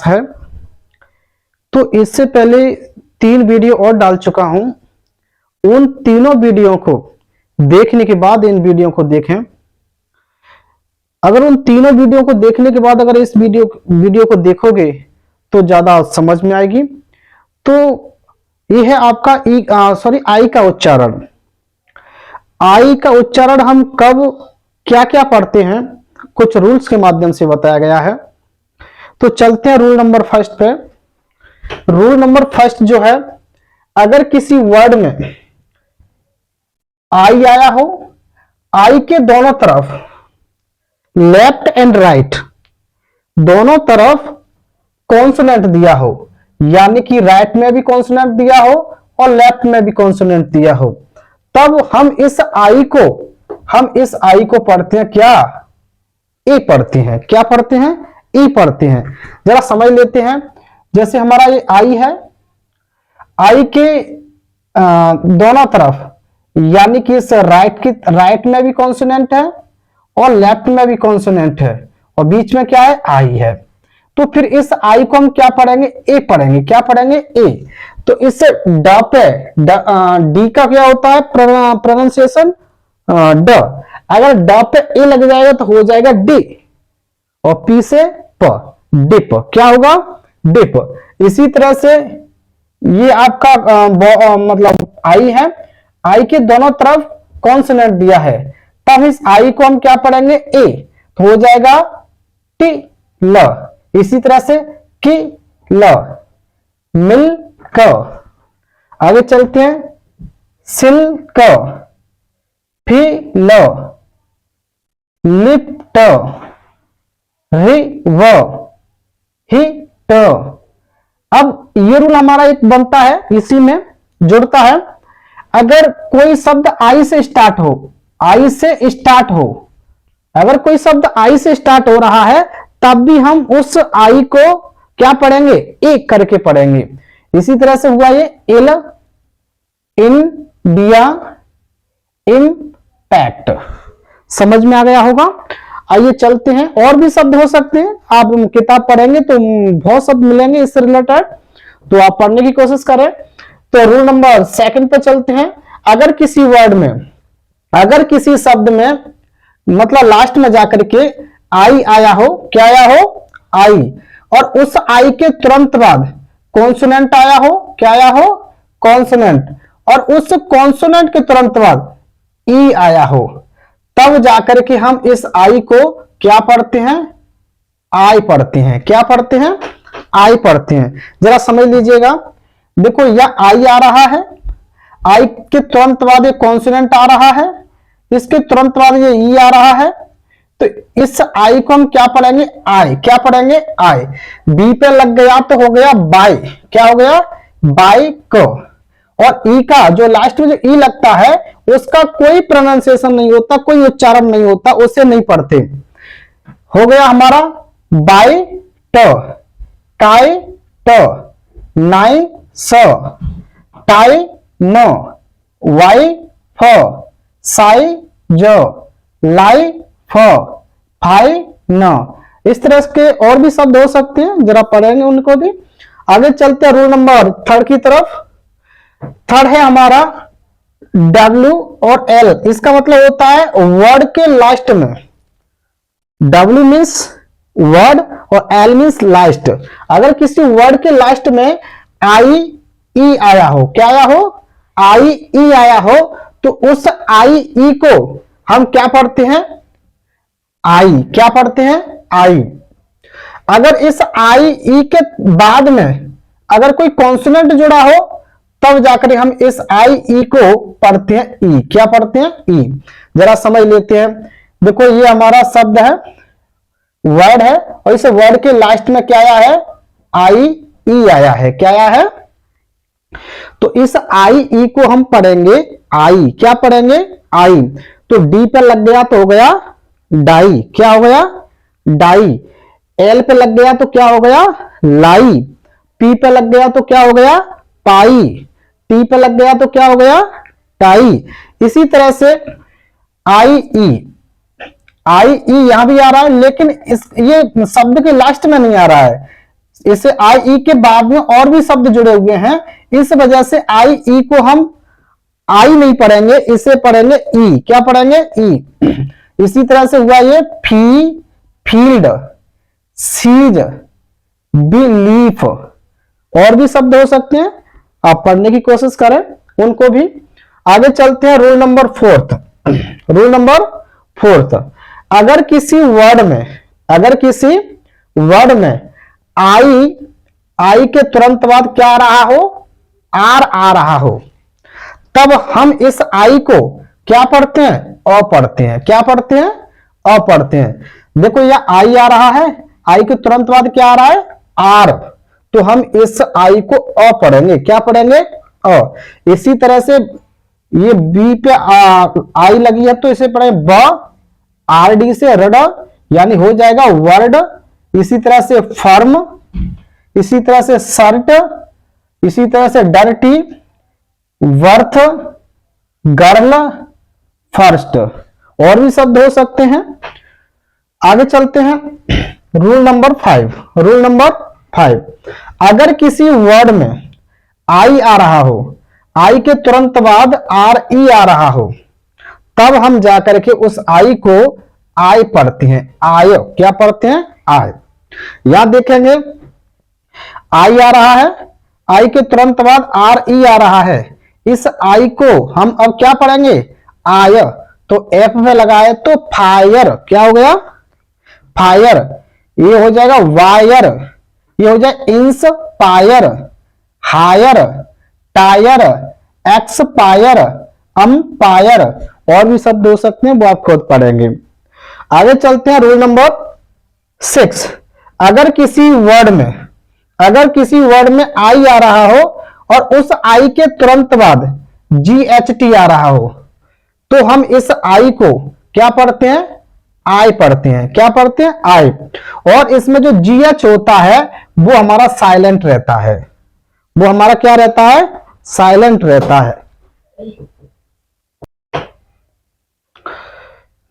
है। तो इससे पहले 3 वीडियो और डाल चुका हूं। उन तीनों वीडियो को देखने के बाद इन वीडियो को देखें। अगर उन तीनों वीडियो को देखने के बाद अगर इस वीडियो को देखोगे तो ज्यादा समझ में आएगी। तो यह है आपका आई का उच्चारण। आई का उच्चारण हम कब क्या क्या पढ़ते हैं, कुछ रूल्स के माध्यम से बताया गया है। तो चलते हैं रूल नंबर फर्स्ट पे। रूल नंबर फर्स्ट जो है, अगर किसी वर्ड में आई आया हो, आई के दोनों तरफ लेफ्ट एंड राइट दोनों तरफ कॉन्सोनेंट दिया हो, यानी कि राइट में भी कॉन्सोनेंट दिया हो और लेफ्ट में भी कॉन्सोनेंट दिया हो, तब हम इस आई को पढ़ते हैं क्या? ए पढ़ते हैं। क्या पढ़ते हैं? ई पढ़ते हैं। जरा समझ लेते हैं। जैसे हमारा ये आई है, आई के दोनों तरफ यानी कि इस राइट में भी कॉन्सोनेंट है और लेफ्ट में भी कॉन्सोनेंट है और बीच में क्या है? आई है। तो फिर इस आई को हम क्या पढ़ेंगे? ए पढ़ेंगे। क्या पढ़ेंगे? ए। तो इस ड पे डी का क्या होता है प्रोनाउंसिएशन? ड। अगर ड पे ए लग जाएगा तो हो जाएगा डी और पी से प, डिप। क्या होगा? डिप। इसी तरह से ये आपका मतलब आई है, आई के दोनों तरफ कॉन्सोनेंट दिया है, तब इस आई को हम क्या पढ़ेंगे? ए। तो हो जाएगा टी ल। इसी तरह से कि ल, मिल क। आगे चलते हैं। सिल क, फी ल, लिप ट, रि व, ही ट। अब ये रूल हमारा एक बनता है, इसी में जुड़ता है। अगर कोई शब्द आई से स्टार्ट हो, अगर कोई शब्द आई से स्टार्ट हो रहा है, तब भी हम उस आई को क्या पढ़ेंगे? एक करके पढ़ेंगे। इसी तरह से हुआ ये एल, इन, डिया, इम्पैक्ट। समझ में आ गया होगा। आइए चलते हैं। और भी शब्द हो सकते हैं, आप किताब पढ़ेंगे तो बहुत शब्द मिलेंगे इससे रिलेटेड, तो आप पढ़ने की कोशिश करें। तो रूल नंबर सेकंड पे चलते हैं। अगर किसी वर्ड में, अगर किसी शब्द में मतलब लास्ट में जाकर के आई आया हो, क्या आया हो? आई, और उस आई के तुरंत बाद कॉन्सोनेंट आया हो, क्या आया हो? कॉन्सोनेंट, और उस कॉन्सोनेंट के तुरंत बाद ई आया हो, तब जाकर के हम इस आई को क्या पढ़ते हैं? आई पढ़ते हैं। क्या पढ़ते हैं? आई पढ़ते हैं। जरा समझ लीजिएगा। देखो यह आई आ रहा है, आई के तुरंत बाद ये कॉन्सोनेंट आ रहा है, इसके तुरंत बाद ये ई आ रहा है, तो इस आई को हम क्या पढ़ेंगे? आई। क्या पढ़ेंगे? आई। बी पे लग गया तो हो गया बाई। क्या हो गया? बाई को। और ई का जो लास्ट में जो ई लगता है उसका कोई प्रोनाउंसिएशन नहीं होता, कोई उच्चारण नहीं होता, उसे नहीं पढ़ते। हो गया हमारा बाई ट, टाई ट, नाई स, टाई न, वाई फ, साई ज, लाई फ, फाई न। इस तरह के और भी शब्द हो सकते हैं, जरा पढ़ेंगे उनको भी। आगे चलते हैं रूल नंबर थर्ड की तरफ। थर्ड है हमारा W और L। इसका मतलब होता है वर्ड के लास्ट में। W मीन्स वर्ड और L मीन्स लास्ट। अगर किसी वर्ड के लास्ट में आई ई आया हो, क्या आया हो? आई ई आया हो, तो उस आई ई को हम क्या पढ़ते हैं? आई। क्या पढ़ते हैं? आई। अगर इस आई ई के बाद में अगर कोई कॉन्सोनेंट जुड़ा हो, तब जाकर हम इस आई ई को पढ़ते हैं ई। क्या पढ़ते हैं? ई। जरा समझ लेते हैं। देखो ये हमारा शब्द है, वर्ड है, और इस वर्ड के लास्ट में क्या आया है? आई ई आया है। क्या आया है? तो इस आई ई को हम पढ़ेंगे आई। क्या पढ़ेंगे? आई। तो डी पे लग गया तो हो गया डाई। क्या हो गया? डाई। एल पे लग गया तो क्या हो गया? लाई। पी पे लग गया तो क्या हो गया? पाई। टी पे लग गया तो क्या हो गया? टाई। इसी तरह से आई ई, आई ई यहां भी आ रहा है, लेकिन ये शब्द के लास्ट में नहीं आ रहा है, इसे आई ई के बाद में और भी शब्द जुड़े हुए हैं, इस वजह से आई ई को हम आई नहीं पढ़ेंगे, इसे पढ़ेंगे ई। क्या पढ़ेंगे? ई। इसी तरह से हुआ ये फील्ड, सीज, बिलीफ, और भी शब्द हो सकते हैं, आप पढ़ने की कोशिश करें उनको भी। आगे चलते हैं रूल नंबर 4। रूल नंबर 4, अगर किसी वर्ड में आई के तुरंत बाद क्या आ रहा हो? आर आ रहा हो, तब हम इस आई को क्या पढ़ते हैं? अ पढ़ते हैं। क्या पढ़ते हैं? अ पढ़ते हैं। देखो यह आई आ रहा है, आई के तुरंत बाद क्या आ रहा है? आर, तो हम इस आई को अ पढ़ेंगे। क्या पढ़ेंगे? अ। इसी तरह से ये बी पे आई लगी है तो इसे पढ़े ब, आर डी से रड, यानी हो जाएगा वर्ड। इसी तरह से फर्म, इसी तरह से शर्ट, इसी तरह से डर्टी, वर्थ, गर्ल, फर्स्ट, और भी शब्द हो सकते हैं। आगे चलते हैं रूल नंबर 5। रूल नंबर 5, अगर किसी वर्ड में आई आ रहा हो, आई के तुरंत बाद आर ई आ रहा हो, तब हम जाकर के उस आई को आई पढ़ते हैं। आय, क्या पढ़ते हैं? आय। यहां देखेंगे आई आ रहा है, आई के तुरंत बाद आर ई आ रहा है, इस आई को हम अब क्या पढ़ेंगे? आय। तो एफ में लगाए तो फायर, क्या हो गया? फायर। ये हो जाएगा वायर, ये हो जाए inspire, hire, tyre, expire, umpire, और भी शब्द हो सकते हैं, वो आप खुद पढ़ेंगे। आगे चलते हैं रूल नंबर 6, अगर किसी वर्ड में आई आ रहा हो और उस आई के तुरंत बाद GHT आ रहा हो, तो हम इस आई को क्या पढ़ते हैं? आई पढ़ते हैं। क्या पढ़ते हैं? आई। और इसमें जो GH होता है वो हमारा साइलेंट रहता है। वो हमारा क्या रहता है? साइलेंट रहता है।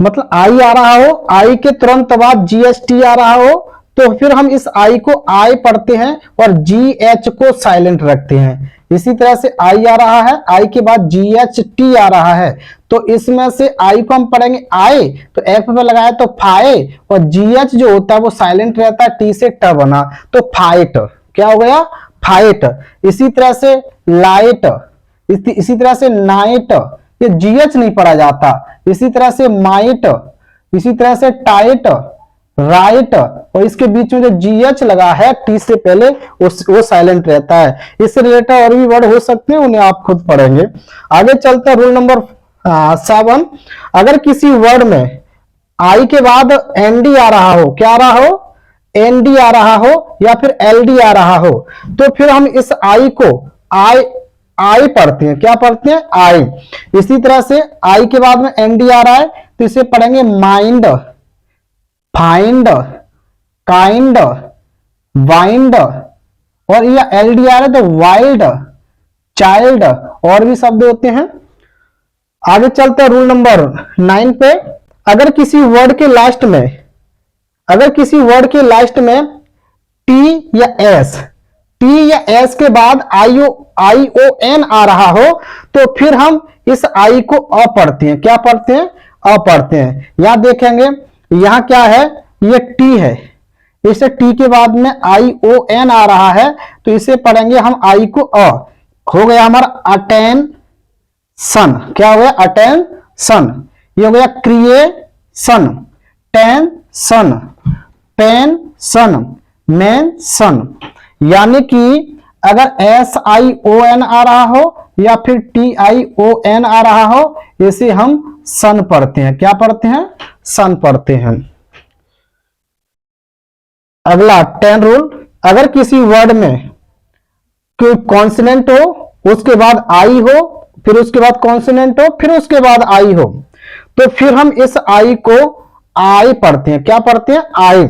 मतलब आई आ रहा हो, आई के तुरंत बाद GHT आ रहा हो, तो फिर हम इस आई को आई पढ़ते हैं और GH को साइलेंट रखते हैं। इसी तरह से आई आ रहा है, आई के बाद GHT आ रहा है, तो इसमें से आई को हम पढ़ेंगे आई, तो एफ पे लगाए तो फाए, और GH जो होता है वो साइलेंट रहता है, टी से ट बना, तो फाइट। क्या हो गया? फाइट। इसी तरह से लाइट, इसी तरह से नाइट, ये GH नहीं पढ़ा जाता। इसी तरह से माइट, इसी तरह से टाइट, राइट, और इसके बीच में जो GH लगा है टी से पहले वो साइलेंट रहता है। इससे रिलेटेड और भी वर्ड हो सकते हैं, उन्हें आप खुद पढ़ेंगे। आगे चलते हैं रूल नंबर 7, अगर किसी वर्ड में आई के बाद ND आ रहा हो, क्या आ रहा हो? ND आ रहा हो या फिर LD आ रहा हो, तो फिर हम इस आई को आई पढ़ते हैं। क्या पढ़ते हैं? आई। इसी तरह से आई के बाद में ND आ रहा है तो इसे पढ़ेंगे माइंड, फाइंड, काइंड, वाइंड, और ये LD आ रहा है तो वाइल्ड, चाइल्ड, और भी शब्द होते हैं। आगे चलते हैं रूल नंबर 9 पे, अगर किसी वर्ड के लास्ट में टी या एस के बाद ION आ रहा हो, तो फिर हम इस आई को अ पढ़ते हैं। क्या पढ़ते हैं? अ पढ़ते हैं। यहां देखेंगे, यहां क्या है? ये टी है, इसे टी के बाद में ION आ रहा है, तो इसे पढ़ेंगे हम आई को अ। हो गया हमारा अटेंशन। क्या हो गया? अटेंशन। ये हो गया क्रिएशन, टेंशन, पेंशन, मेंशन। यानी कि अगर SION आ रहा हो या फिर TION आ रहा हो, इसे हम सन पढ़ते हैं। क्या पढ़ते हैं? सन पढ़ते हैं। अगला 10 रूल, अगर किसी वर्ड में कोई कॉन्सोनेंट हो, उसके बाद आई हो, फिर उसके बाद कॉन्सोनेंट हो, फिर उसके बाद आई हो, तो फिर हम इस आई को आई पढ़ते हैं। क्या पढ़ते हैं? आई।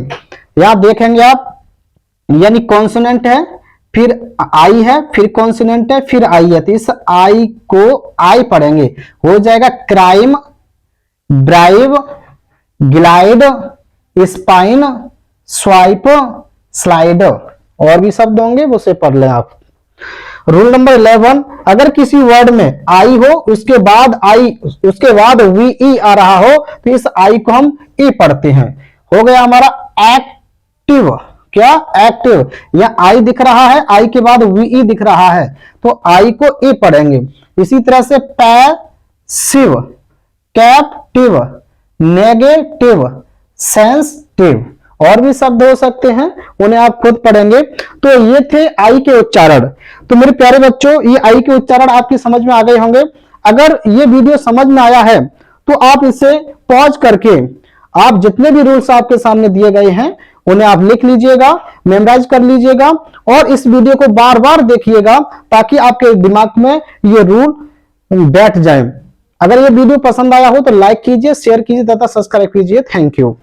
यहां देखेंगे आप, यानी कॉन्सोनेंट है, फिर आई है, फिर कॉन्सोनेंट है, फिर आई है, तो इस आई को आई पढ़ेंगे। हो जाएगा crime, bribe, glide, spine, swipe, slide. और भी शब्द होंगे वो से पढ़ लें आप। रूल नंबर 11, अगर किसी वर्ड में आई हो उसके बाद वी ई आ रहा हो तो इस आई को हम ई पढ़ते हैं। हो गया हमारा एक्टिव। क्या? एक्टिव। या आई दिख रहा है, आई के बाद वी ई दिख रहा है तो आई को ई पढ़ेंगे। इसी तरह से पैसिव, कैप्टिव, नेगेटिव, सेंसिटिव, और भी शब्द हो सकते हैं, उन्हें आप खुद पढ़ेंगे। तो ये थे आई के उच्चारण। तो मेरे प्यारे बच्चों, ये आई के उच्चारण आपकी समझ में आ गए होंगे। अगर ये वीडियो समझ में आया है तो आप इसे पॉज करके आप जितने भी रूल्स आपके सामने दिए गए हैं उन्हें आप लिख लीजिएगा, मेमोराइज कर लीजिएगा और इस वीडियो को बार बार देखिएगा ताकि आपके दिमाग में ये रूल बैठ जाए। अगर ये वीडियो पसंद आया हो तो लाइक कीजिए, शेयर कीजिए तथा सब्सक्राइब कीजिए। Thank you.